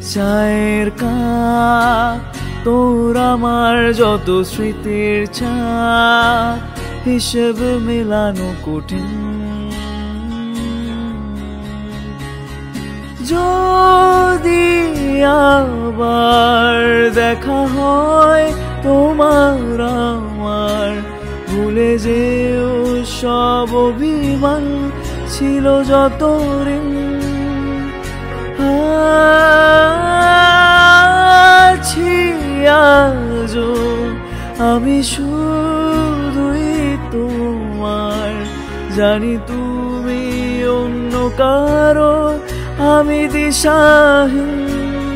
চায়ের কাপ তোর আমার যত স্মৃতির ছাপ হিসেব মেলানো কঠিন। যদি আবার দেখা হয় তোমার আমার, ভুলে যেও সব অভিমান ছিল যত ঋণ। আছি আজও আমি শুধুই তোমার, জানি তুমি অন্য কারো, আমি দিশাহীন।